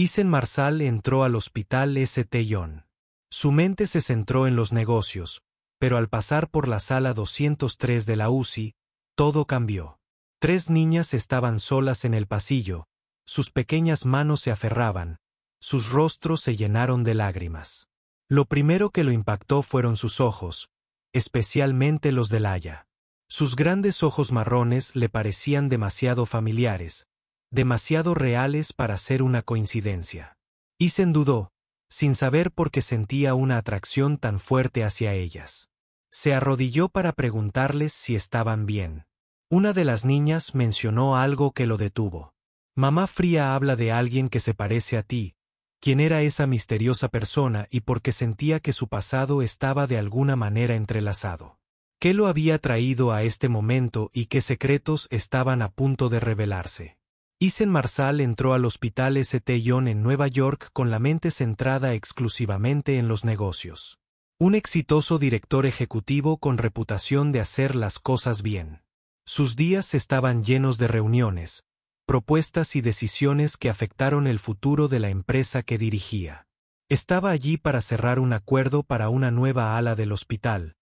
Isen Marsal entró al hospital St. John. Su mente se centró en los negocios, pero al pasar por la sala 203 de la UCI, todo cambió. 3 niñas estaban solas en el pasillo, sus pequeñas manos se aferraban, sus rostros se llenaron de lágrimas. Lo primero que lo impactó fueron sus ojos, especialmente los de Laia. Sus grandes ojos marrones le parecían demasiado familiares, demasiado reales para ser una coincidencia. Isen dudó, sin saber por qué sentía una atracción tan fuerte hacia ellas. Se arrodilló para preguntarles si estaban bien. Una de las niñas mencionó algo que lo detuvo. Mamá Fría habla de alguien que se parece a ti. ¿Quién era esa misteriosa persona y por qué sentía que su pasado estaba de alguna manera entrelazado? ¿Qué lo había traído a este momento y qué secretos estaban a punto de revelarse? Isen Marsal entró al hospital St. John en Nueva York con la mente centrada exclusivamente en los negocios. Un exitoso director ejecutivo con reputación de hacer las cosas bien. Sus días estaban llenos de reuniones, propuestas y decisiones que afectaron el futuro de la empresa que dirigía. Estaba allí para cerrar un acuerdo para una nueva ala del hospital,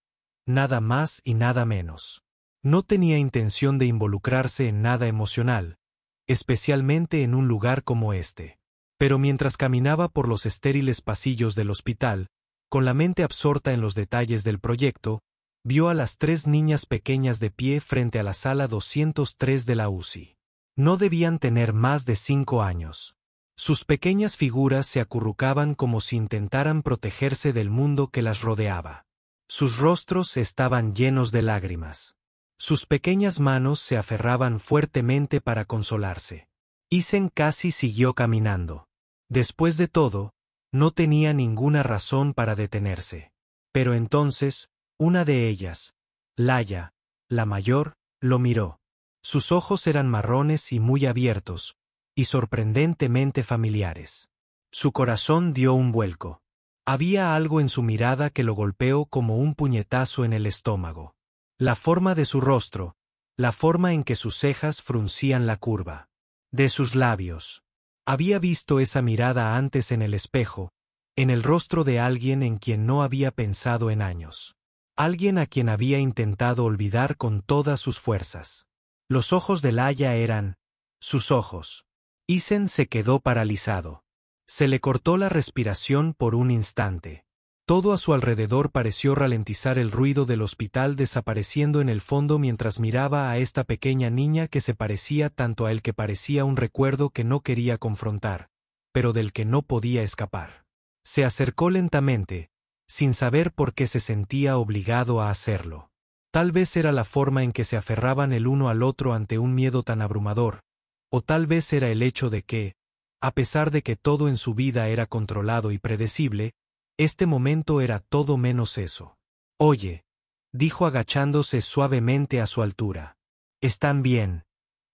nada más y nada menos. No tenía intención de involucrarse en nada emocional, especialmente en un lugar como este. Pero mientras caminaba por los estériles pasillos del hospital, con la mente absorta en los detalles del proyecto, vio a las 3 niñas pequeñas de pie frente a la sala 203 de la UCI. No debían tener más de 5 años. Sus pequeñas figuras se acurrucaban como si intentaran protegerse del mundo que las rodeaba. Sus rostros estaban llenos de lágrimas. Sus pequeñas manos se aferraban fuertemente para consolarse. Isen casi siguió caminando. Después de todo, no tenía ninguna razón para detenerse. Pero entonces, una de ellas, Laia, la mayor, lo miró. Sus ojos eran marrones y muy abiertos, y sorprendentemente familiares. Su corazón dio un vuelco. Había algo en su mirada que lo golpeó como un puñetazo en el estómago. La forma de su rostro, la forma en que sus cejas fruncían la curva. De sus labios. Había visto esa mirada antes en el espejo, en el rostro de alguien en quien no había pensado en años. Alguien a quien había intentado olvidar con todas sus fuerzas. Los ojos de Laia eran sus ojos. Isen se quedó paralizado. Se le cortó la respiración por un instante. Todo a su alrededor pareció ralentizar, el ruido del hospital desapareciendo en el fondo mientras miraba a esta pequeña niña que se parecía tanto a él, que parecía un recuerdo que no quería confrontar, pero del que no podía escapar. Se acercó lentamente, sin saber por qué se sentía obligado a hacerlo. Tal vez era la forma en que se aferraban el uno al otro ante un miedo tan abrumador, o tal vez era el hecho de que, a pesar de que todo en su vida era controlado y predecible, este momento era todo menos eso. «Oye», dijo agachándose suavemente a su altura. «¿Están bien,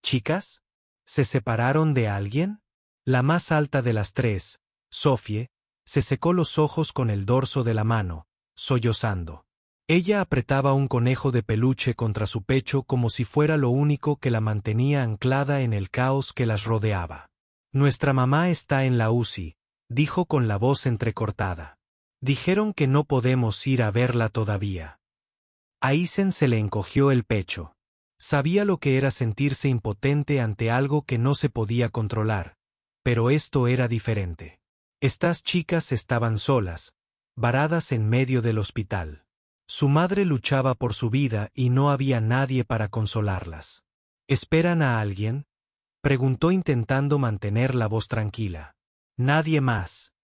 chicas? ¿Se separaron de alguien?» La más alta de las 3, Sophie, se secó los ojos con el dorso de la mano, sollozando. Ella apretaba un conejo de peluche contra su pecho como si fuera lo único que la mantenía anclada en el caos que las rodeaba. «Nuestra mamá está en la UCI», dijo con la voz entrecortada. «Dijeron que no podemos ir a verla todavía». A Isen se le encogió el pecho. Sabía lo que era sentirse impotente ante algo que no se podía controlar, pero esto era diferente. Estas chicas estaban solas, varadas en medio del hospital. Su madre luchaba por su vida y no había nadie para consolarlas. «¿Esperan a alguien?», preguntó intentando mantener la voz tranquila. «Nadie más».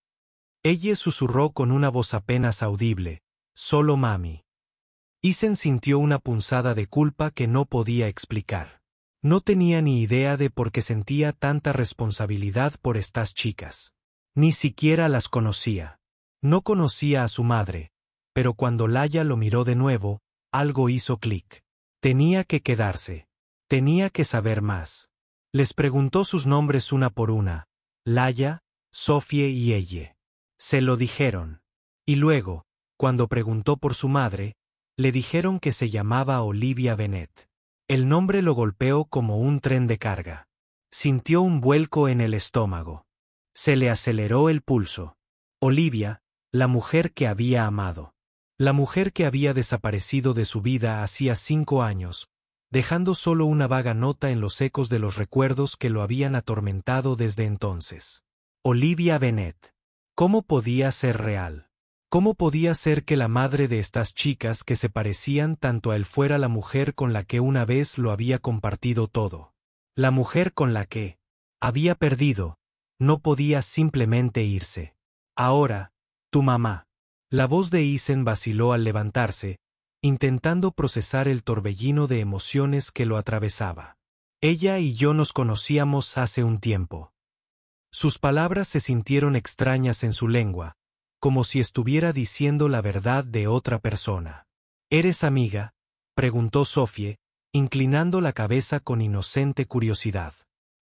Ella susurró con una voz apenas audible, «Solo mami». Isen sintió una punzada de culpa que no podía explicar. No tenía ni idea de por qué sentía tanta responsabilidad por estas chicas. Ni siquiera las conocía. No conocía a su madre, pero cuando Laia lo miró de nuevo, algo hizo clic. Tenía que quedarse. Tenía que saber más. Les preguntó sus nombres una por una: Laia, Sophie y ella. Se lo dijeron. Y luego, cuando preguntó por su madre, le dijeron que se llamaba Olivia Bennett. El nombre lo golpeó como un tren de carga. Sintió un vuelco en el estómago. Se le aceleró el pulso. Olivia, la mujer que había amado. La mujer que había desaparecido de su vida hacía 5 años, dejando solo una vaga nota en los ecos de los recuerdos que lo habían atormentado desde entonces. Olivia Bennet. ¿Cómo podía ser real? ¿Cómo podía ser que la madre de estas chicas que se parecían tanto a él fuera la mujer con la que una vez lo había compartido todo? La mujer con la que había perdido, no podía simplemente irse. Ahora, tu mamá. La voz de Isen vaciló al levantarse, intentando procesar el torbellino de emociones que lo atravesaba. Ella y yo nos conocíamos hace un tiempo. Sus palabras se sintieron extrañas en su lengua, como si estuviera diciendo la verdad de otra persona. ¿Eres amiga?, preguntó Sophie, inclinando la cabeza con inocente curiosidad.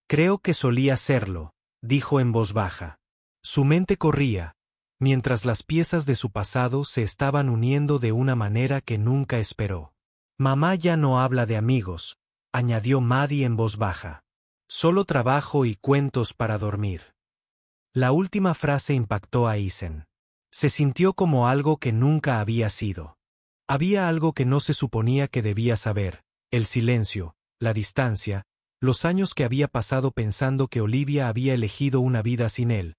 Creo que solía serlo, dijo en voz baja. Su mente corría, mientras las piezas de su pasado se estaban uniendo de una manera que nunca esperó. Mamá ya no habla de amigos, añadió Maddie en voz baja. Solo trabajo y cuentos para dormir. La última frase impactó a Isen. Se sintió como algo que nunca había sido. Había algo que no se suponía que debía saber: el silencio, la distancia, los años que había pasado pensando que Olivia había elegido una vida sin él.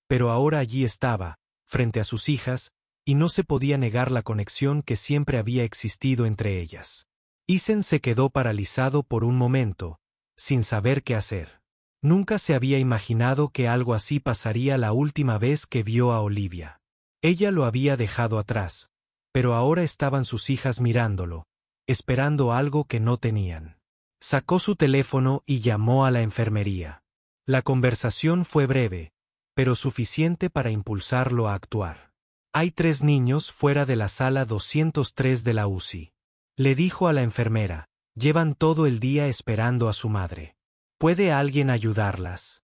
Pero ahora allí estaba, frente a sus hijas, y no se podía negar la conexión que siempre había existido entre ellas. Isen se quedó paralizado por un momento, sin saber qué hacer. Nunca se había imaginado que algo así pasaría la última vez que vio a Olivia. Ella lo había dejado atrás, pero ahora estaban sus hijas mirándolo, esperando algo que no tenían. Sacó su teléfono y llamó a la enfermería. La conversación fue breve, pero suficiente para impulsarlo a actuar. Hay 3 niños fuera de la sala 203 de la UCI. Le dijo a la enfermera, llevan todo el día esperando a su madre. ¿Puede alguien ayudarlas?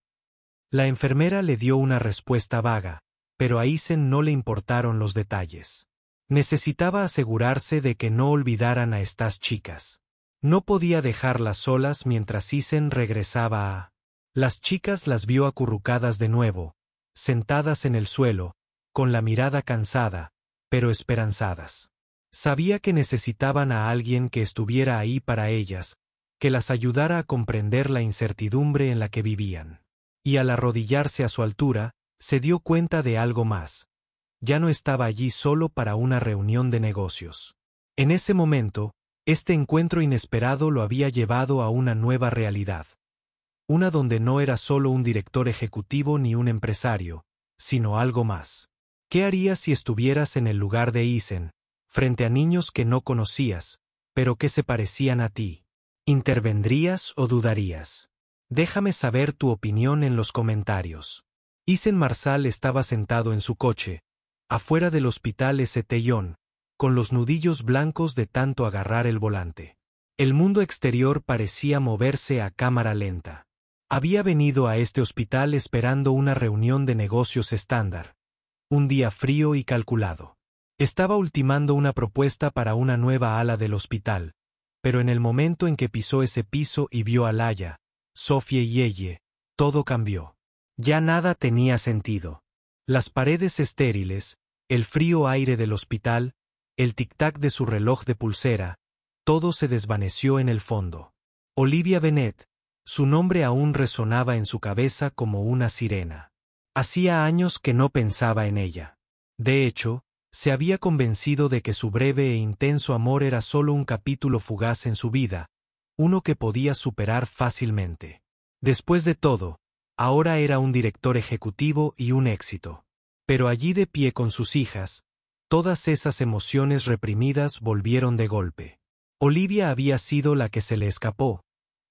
La enfermera le dio una respuesta vaga, pero a Isen no le importaron los detalles. Necesitaba asegurarse de que no olvidaran a estas chicas. No podía dejarlas solas mientras Isen regresaba a... Las chicas las vio acurrucadas de nuevo, sentadas en el suelo, con la mirada cansada, pero esperanzadas. Sabía que necesitaban a alguien que estuviera ahí para ellas, que las ayudara a comprender la incertidumbre en la que vivían. Y al arrodillarse a su altura, se dio cuenta de algo más. Ya no estaba allí solo para una reunión de negocios. En ese momento, este encuentro inesperado lo había llevado a una nueva realidad. Una donde no era solo un director ejecutivo ni un empresario, sino algo más. ¿Qué harías si estuvieras en el lugar de Isen, frente a niños que no conocías, pero que se parecían a ti? ¿Intervendrías o dudarías? Déjame saber tu opinión en los comentarios. Isen Marsal estaba sentado en su coche, afuera del hospital St. John, con los nudillos blancos de tanto agarrar el volante. El mundo exterior parecía moverse a cámara lenta. Había venido a este hospital esperando una reunión de negocios estándar. Un día frío y calculado. Estaba ultimando una propuesta para una nueva ala del hospital, pero en el momento en que pisó ese piso y vio a Laia, Sophie y ella, todo cambió. Ya nada tenía sentido. Las paredes estériles, el frío aire del hospital, el tic-tac de su reloj de pulsera, todo se desvaneció en el fondo. Olivia Bennet, su nombre aún resonaba en su cabeza como una sirena. Hacía años que no pensaba en ella. De hecho, se había convencido de que su breve e intenso amor era solo un capítulo fugaz en su vida, uno que podía superar fácilmente. Después de todo, ahora era un director ejecutivo y un éxito. Pero allí de pie con sus hijas, todas esas emociones reprimidas volvieron de golpe. Olivia había sido la que se le escapó,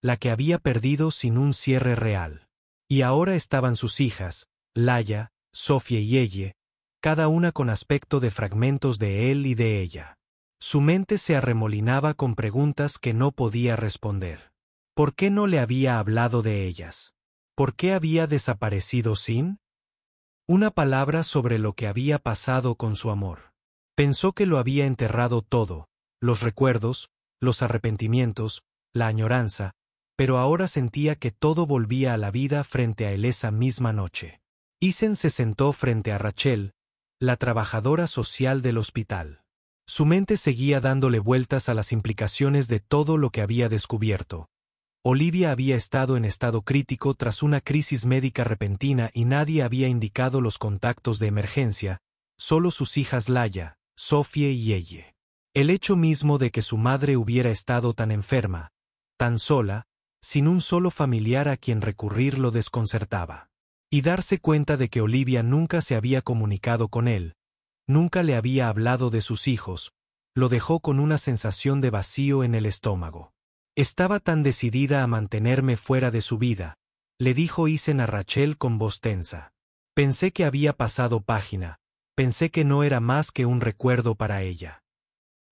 la que había perdido sin un cierre real. Y ahora estaban sus hijas, Laia, Sophie y ella, cada una con aspecto de fragmentos de él y de ella. Su mente se arremolinaba con preguntas que no podía responder. ¿Por qué no le había hablado de ellas? ¿Por qué había desaparecido sin una palabra sobre lo que había pasado con su amor? Pensó que lo había enterrado todo, los recuerdos, los arrepentimientos, la añoranza, pero ahora sentía que todo volvía a la vida frente a él esa misma noche. Isen se sentó frente a Rachel, la trabajadora social del hospital. Su mente seguía dándole vueltas a las implicaciones de todo lo que había descubierto. Olivia había estado en estado crítico tras una crisis médica repentina y nadie había indicado los contactos de emergencia, solo sus hijas Laya, Sophie y ella. El hecho mismo de que su madre hubiera estado tan enferma, tan sola, sin un solo familiar a quien recurrir lo desconcertaba. Y darse cuenta de que Olivia nunca se había comunicado con él, nunca le había hablado de sus hijos, lo dejó con una sensación de vacío en el estómago. Estaba tan decidida a mantenerme fuera de su vida, le dijo Isen a Rachel con voz tensa. Pensé que había pasado página, pensé que no era más que un recuerdo para ella.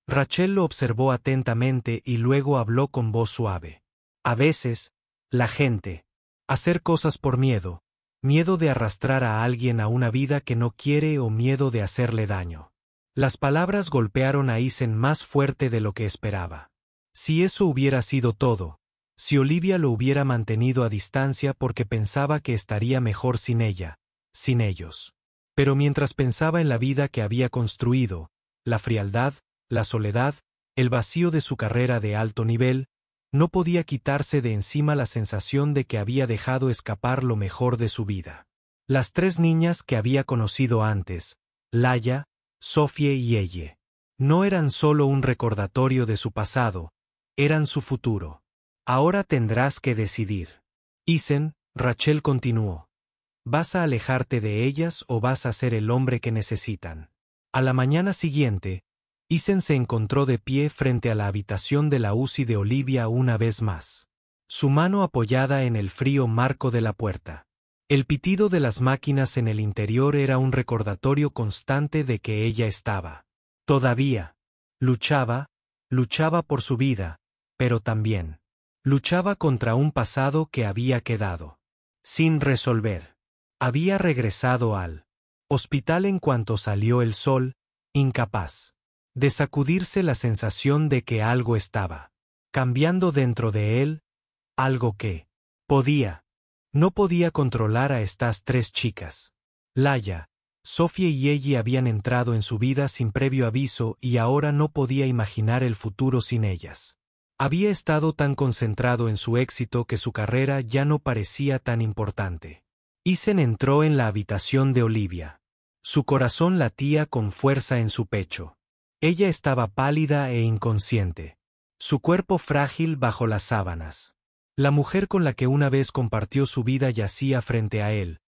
Rachel lo observó atentamente y luego habló con voz suave. A veces, la gente, hacer cosas por miedo, miedo de arrastrar a alguien a una vida que no quiere o miedo de hacerle daño. Las palabras golpearon a Isen más fuerte de lo que esperaba. Si eso hubiera sido todo, si Olivia lo hubiera mantenido a distancia porque pensaba que estaría mejor sin ella, sin ellos. Pero mientras pensaba en la vida que había construido, la frialdad, la soledad, el vacío de su carrera de alto nivel, no podía quitarse de encima la sensación de que había dejado escapar lo mejor de su vida. Las 3 niñas que había conocido antes, Laya, Sophie y ella, no eran solo un recordatorio de su pasado, eran su futuro. Ahora tendrás que decidir. Isen, Rachel continuó. ¿Vas a alejarte de ellas o vas a ser el hombre que necesitan? A la mañana siguiente, Isen se encontró de pie frente a la habitación de la UCI de Olivia una vez más. Su mano apoyada en el frío marco de la puerta. El pitido de las máquinas en el interior era un recordatorio constante de que ella estaba. Todavía. Luchaba por su vida, pero también luchaba contra un pasado que había quedado sin resolver. Había regresado al hospital en cuanto salió el sol, incapaz de sacudirse la sensación de que algo estaba cambiando dentro de él, algo que no podía controlar a estas 3 chicas. Laya, Sophie y ella habían entrado en su vida sin previo aviso y ahora no podía imaginar el futuro sin ellas. Había estado tan concentrado en su éxito que su carrera ya no parecía tan importante. Isen entró en la habitación de Olivia. Su corazón latía con fuerza en su pecho. Ella estaba pálida e inconsciente. Su cuerpo frágil bajo las sábanas. La mujer con la que una vez compartió su vida yacía frente a él,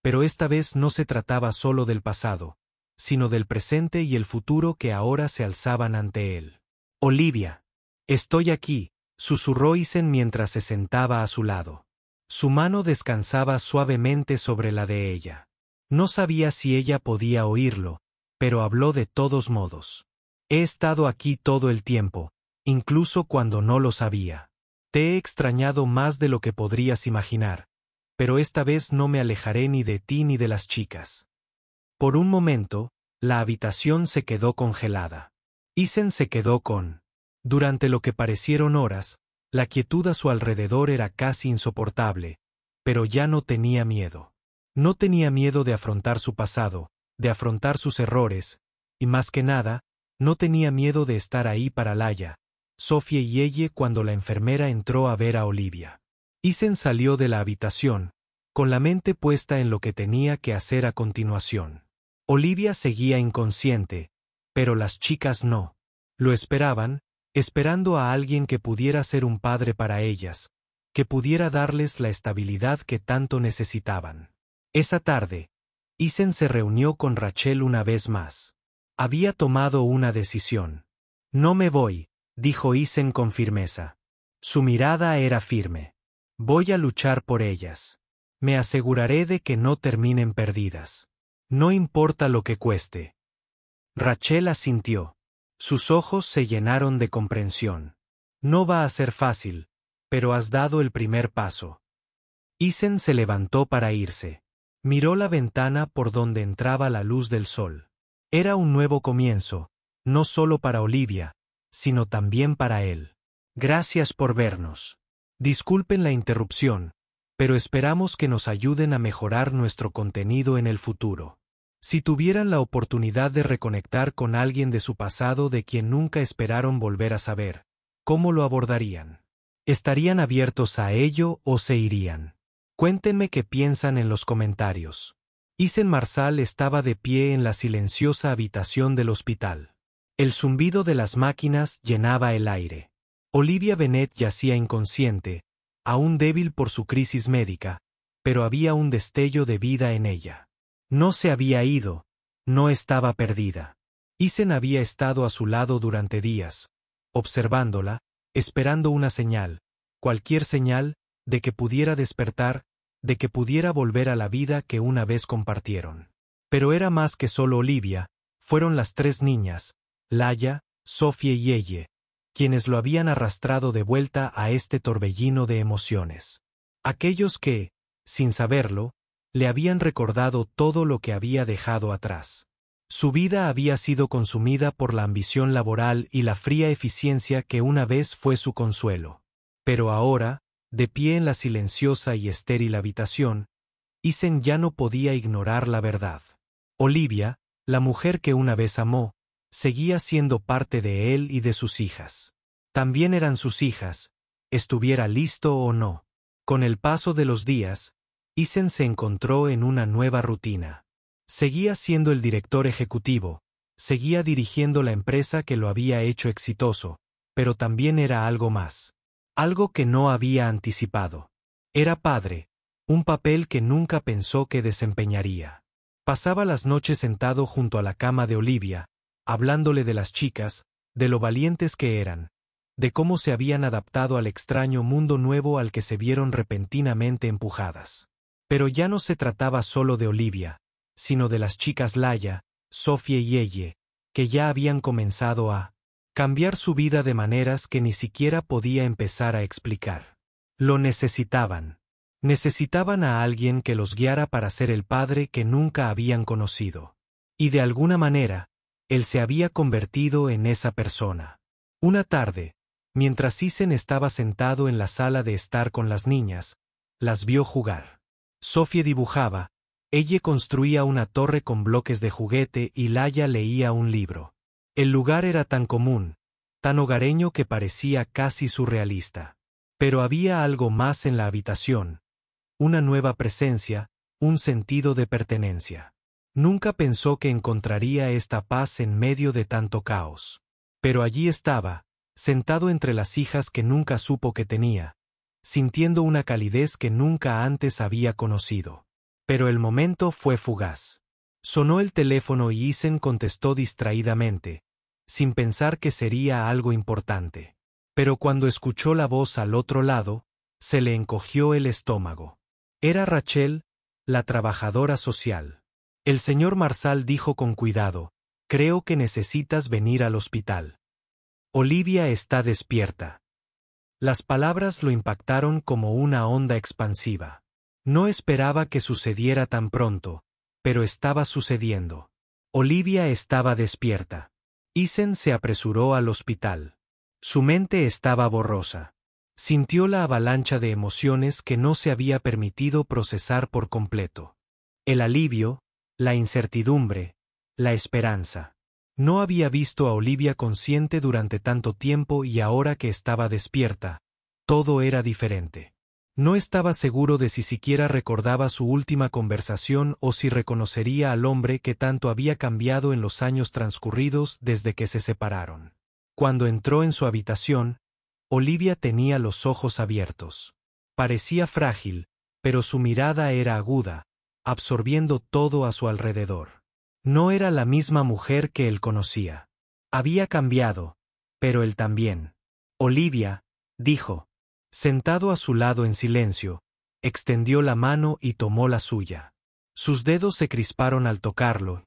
pero esta vez no se trataba solo del pasado, sino del presente y el futuro que ahora se alzaban ante él. Olivia. Estoy aquí, susurró Isen mientras se sentaba a su lado. Su mano descansaba suavemente sobre la de ella. No sabía si ella podía oírlo, pero habló de todos modos. He estado aquí todo el tiempo, incluso cuando no lo sabía. Te he extrañado más de lo que podrías imaginar, pero esta vez no me alejaré ni de ti ni de las chicas. Por un momento, la habitación se quedó congelada. Isen se quedó con. Durante lo que parecieron horas, la quietud a su alrededor era casi insoportable, pero ya no tenía miedo. No tenía miedo de afrontar su pasado, de afrontar sus errores, y más que nada, no tenía miedo de estar ahí para Laya, Sophie y ella cuando la enfermera entró a ver a Olivia. Isen salió de la habitación, con la mente puesta en lo que tenía que hacer a continuación. Olivia seguía inconsciente, pero las chicas no. Lo esperaban, esperando a alguien que pudiera ser un padre para ellas, que pudiera darles la estabilidad que tanto necesitaban. Esa tarde, Isen se reunió con Rachel una vez más. Había tomado una decisión. No me voy, dijo Isen con firmeza. Su mirada era firme. Voy a luchar por ellas. Me aseguraré de que no terminen perdidas. No importa lo que cueste. Rachel asintió. Sus ojos se llenaron de comprensión. No va a ser fácil, pero has dado el primer paso. Isen se levantó para irse. Miró la ventana por donde entraba la luz del sol. Era un nuevo comienzo, no solo para Olivia, sino también para él. Gracias por vernos. Disculpen la interrupción, pero esperamos que nos ayuden a mejorar nuestro contenido en el futuro. Si tuvieran la oportunidad de reconectar con alguien de su pasado de quien nunca esperaron volver a saber, ¿cómo lo abordarían? ¿Estarían abiertos a ello o se irían? Cuéntenme qué piensan en los comentarios. Isen Marsal estaba de pie en la silenciosa habitación del hospital. El zumbido de las máquinas llenaba el aire. Olivia Bennett yacía inconsciente, aún débil por su crisis médica, pero había un destello de vida en ella. No se había ido, no estaba perdida. Isen había estado a su lado durante días, observándola, esperando una señal, cualquier señal, de que pudiera despertar, de que pudiera volver a la vida que una vez compartieron. Pero era más que solo Olivia, fueron las tres niñas, Laia, Sophie y Elle, quienes lo habían arrastrado de vuelta a este torbellino de emociones. Aquellos que, sin saberlo, le habían recordado todo lo que había dejado atrás. Su vida había sido consumida por la ambición laboral y la fría eficiencia que una vez fue su consuelo. Pero ahora, de pie en la silenciosa y estéril habitación, Isen ya no podía ignorar la verdad. Olivia, la mujer que una vez amó, seguía siendo parte de él y de sus hijas. También eran sus hijas, estuviera listo o no. Con el paso de los días, Isen se encontró en una nueva rutina. Seguía siendo el director ejecutivo, seguía dirigiendo la empresa que lo había hecho exitoso, pero también era algo más. Algo que no había anticipado. Era padre, un papel que nunca pensó que desempeñaría. Pasaba las noches sentado junto a la cama de Olivia, hablándole de las chicas, de lo valientes que eran, de cómo se habían adaptado al extraño mundo nuevo al que se vieron repentinamente empujadas. Pero ya no se trataba solo de Olivia, sino de las chicas Laia, Sophie y Elle, que ya habían comenzado a cambiar su vida de maneras que ni siquiera podía empezar a explicar. Lo necesitaban. Necesitaban a alguien que los guiara para ser el padre que nunca habían conocido. Y de alguna manera, él se había convertido en esa persona. Una tarde, mientras Isen estaba sentado en la sala de estar con las niñas, las vio jugar. Sophie dibujaba, ella construía una torre con bloques de juguete y Laia leía un libro. El lugar era tan común, tan hogareño que parecía casi surrealista. Pero había algo más en la habitación, una nueva presencia, un sentido de pertenencia. Nunca pensó que encontraría esta paz en medio de tanto caos. Pero allí estaba, sentado entre las hijas que nunca supo que tenía, sintiendo una calidez que nunca antes había conocido. Pero el momento fue fugaz. Sonó el teléfono y Isen contestó distraídamente, sin pensar que sería algo importante. Pero cuando escuchó la voz al otro lado, se le encogió el estómago. Era Rachel, la trabajadora social. El señor Marsal dijo con cuidado, creo que necesitas venir al hospital. Olivia está despierta. Las palabras lo impactaron como una onda expansiva. No esperaba que sucediera tan pronto, pero estaba sucediendo. Olivia estaba despierta. Isen se apresuró al hospital. Su mente estaba borrosa. Sintió la avalancha de emociones que no se había permitido procesar por completo. El alivio, la incertidumbre, la esperanza. No había visto a Olivia consciente durante tanto tiempo y ahora que estaba despierta, todo era diferente. No estaba seguro de si siquiera recordaba su última conversación o si reconocería al hombre que tanto había cambiado en los años transcurridos desde que se separaron. Cuando entró en su habitación, Olivia tenía los ojos abiertos. Parecía frágil, pero su mirada era aguda, absorbiendo todo a su alrededor. No era la misma mujer que él conocía. Había cambiado, pero él también. Olivia, dijo. Sentado a su lado en silencio, extendió la mano y tomó la suya. Sus dedos se crisparon al tocarlo.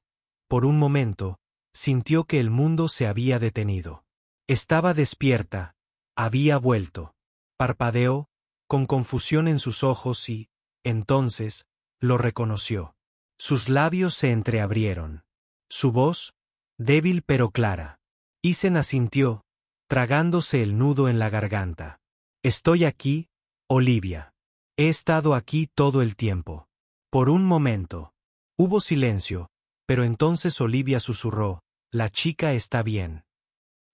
Por un momento, sintió que el mundo se había detenido. Estaba despierta, había vuelto. Parpadeó, con confusión en sus ojos y, entonces, lo reconoció. Sus labios se entreabrieron. Su voz, débil pero clara. Isen asintió, tragándose el nudo en la garganta. Estoy aquí, Olivia. He estado aquí todo el tiempo. Por un momento. Hubo silencio, pero entonces Olivia susurró, «La chica está bien».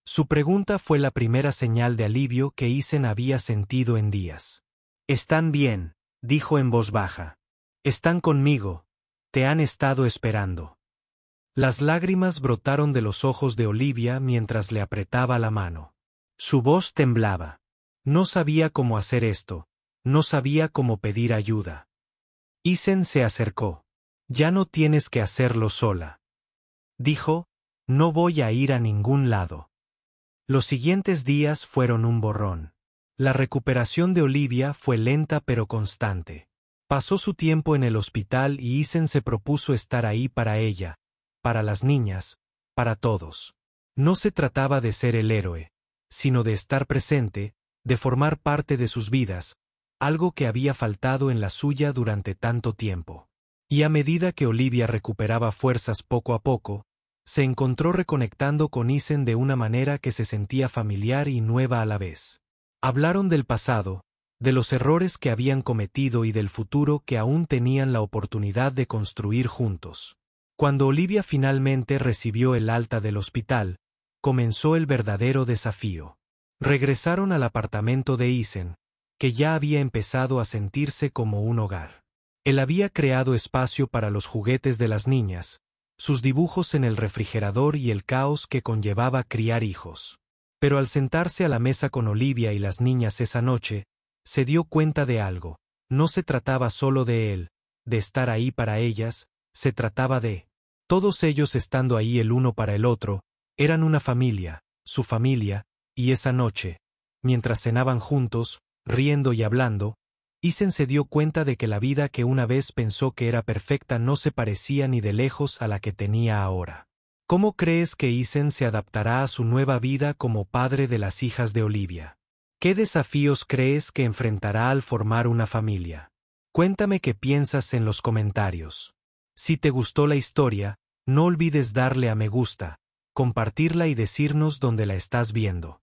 Su pregunta fue la primera señal de alivio que Isen había sentido en días. «Están bien», dijo en voz baja. «Están conmigo. Te han estado esperando». Las lágrimas brotaron de los ojos de Olivia mientras le apretaba la mano. Su voz temblaba. No sabía cómo hacer esto, no sabía cómo pedir ayuda. Isen se acercó. «Ya no tienes que hacerlo sola», dijo, «no voy a ir a ningún lado». Los siguientes días fueron un borrón. La recuperación de Olivia fue lenta pero constante. Pasó su tiempo en el hospital y Isen se propuso estar ahí para ella, para las niñas, para todos. No se trataba de ser el héroe, sino de estar presente, de formar parte de sus vidas, algo que había faltado en la suya durante tanto tiempo. Y a medida que Olivia recuperaba fuerzas poco a poco, se encontró reconectando con Isen de una manera que se sentía familiar y nueva a la vez. Hablaron del pasado, de los errores que habían cometido y del futuro que aún tenían la oportunidad de construir juntos. Cuando Olivia finalmente recibió el alta del hospital, comenzó el verdadero desafío. Regresaron al apartamento de Isen, que ya había empezado a sentirse como un hogar. Él había creado espacio para los juguetes de las niñas, sus dibujos en el refrigerador y el caos que conllevaba criar hijos. Pero al sentarse a la mesa con Olivia y las niñas esa noche, se dio cuenta de algo. No se trataba solo de él, de estar ahí para ellas, se trataba de todos ellos estando ahí el uno para el otro, eran una familia, su familia, y esa noche, mientras cenaban juntos, riendo y hablando, Isen se dio cuenta de que la vida que una vez pensó que era perfecta no se parecía ni de lejos a la que tenía ahora. ¿Cómo crees que Isen se adaptará a su nueva vida como padre de las hijas de Olivia? ¿Qué desafíos crees que enfrentará al formar una familia? Cuéntame qué piensas en los comentarios. Si te gustó la historia, no olvides darle a me gusta, compartirla y decirnos dónde la estás viendo.